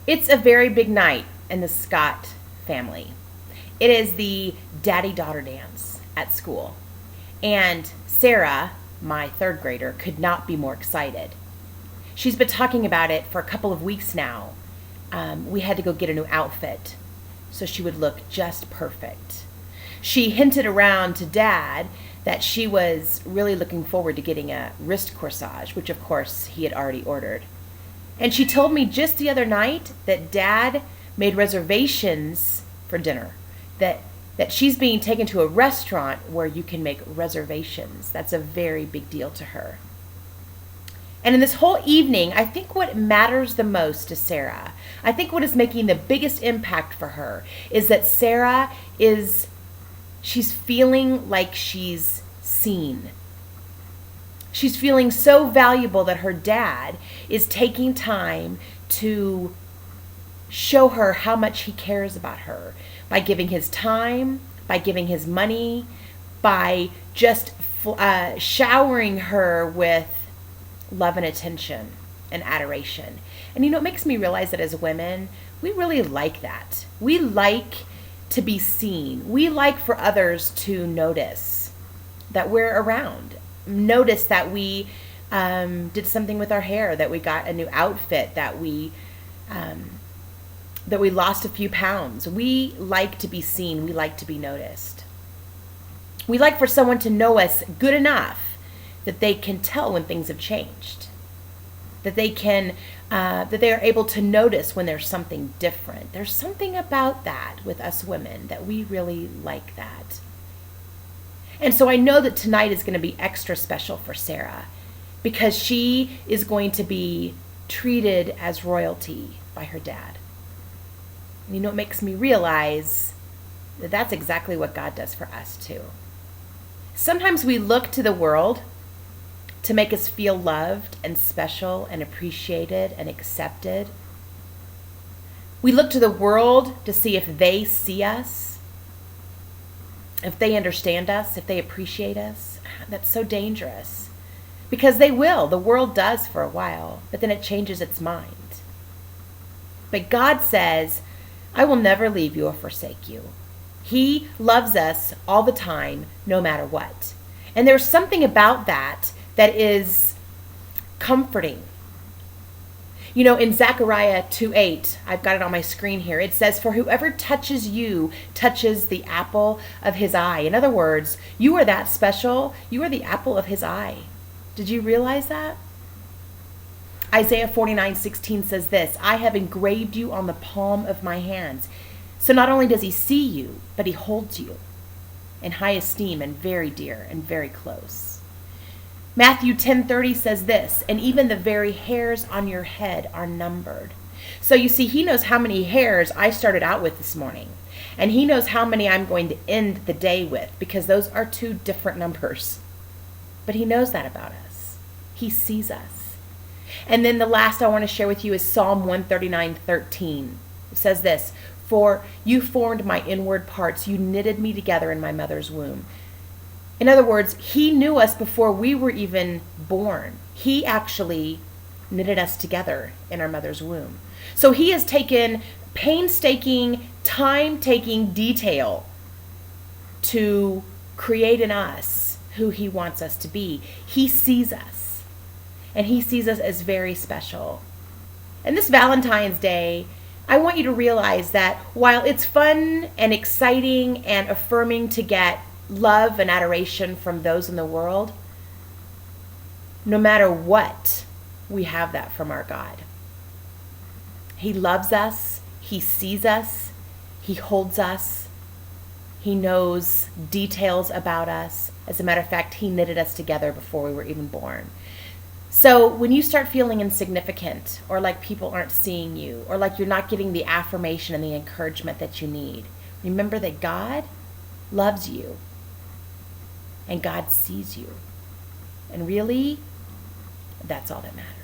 It's a very big night in the Scott family. It is the daddy-daughter dance at school. And Sarah, my third grader, could not be more excited. She's been talking about it for a couple of weeks now. We had to go get a new outfit so she would look just perfect. She hinted around to Dad that she was really looking forward to getting a wrist corsage, which of course he had already ordered. And she told me just the other night that Dad made reservations for dinner, that she's being taken to a restaurant where you can make reservations. That's a very big deal to her. And in this whole evening, I think what matters the most to Sarah, I think what is making the biggest impact for her is that she's feeling like she's seen. She's feeling so valuable that her dad is taking time to show her how much he cares about her by giving his time, by giving his money, by just showering her with love and attention and adoration. And it makes me realize that as women, we really like that. We like to be seen. We like for others to notice that we're around. Notice that we did something with our hair, that we got a new outfit, that we lost a few pounds. We like to be seen. We like to be noticed. We like for someone to know us good enough that they can tell when things have changed, that they are able to notice when there's something different. There's something about that with us women that we really like that. And so I know that tonight is going to be extra special for Sarah because she is going to be treated as royalty by her dad. And it makes me realize that that's exactly what God does for us too. Sometimes we look to the world to make us feel loved and special and appreciated and accepted. We look to the world to see if they see us, if they understand us, if they appreciate us. That's so dangerous because they will. The world does for a while, but then it changes its mind. But God says, I will never leave you or forsake you. He loves us all the time, no matter what. And there's something about that is comforting. In Zechariah 2:8, I've got it on my screen here, it says, for whoever touches you touches the apple of his eye. In other words, you are that special. You are the apple of his eye. Did you realize that? Isaiah 49:16 says this, I have engraved you on the palm of my hands. So not only does he see you, but he holds you in high esteem and very dear and very close. Matthew 10:30 says this, and even the very hairs on your head are numbered. So you see, he knows how many hairs I started out with this morning. And he knows how many I'm going to end the day with because those are two different numbers. But he knows that about us. He sees us. And then the last I want to share with you is Psalm 139:13. It says this, for you formed my inward parts. You knitted me together in my mother's womb. In other words, he knew us before we were even born. He actually knitted us together in our mother's womb. So he has taken painstaking, time-taking detail to create in us who he wants us to be. He sees us, and he sees us as very special. And this Valentine's Day, I want you to realize that while it's fun and exciting and affirming to get love and adoration from those in the world, no matter what, we have that from our God. He loves us. He sees us. He holds us. He knows details about us. As a matter of fact, he knitted us together before we were even born. So when you start feeling insignificant or like people aren't seeing you or like you're not getting the affirmation and the encouragement that you need, remember that God loves you and God sees you. And really, that's all that matters.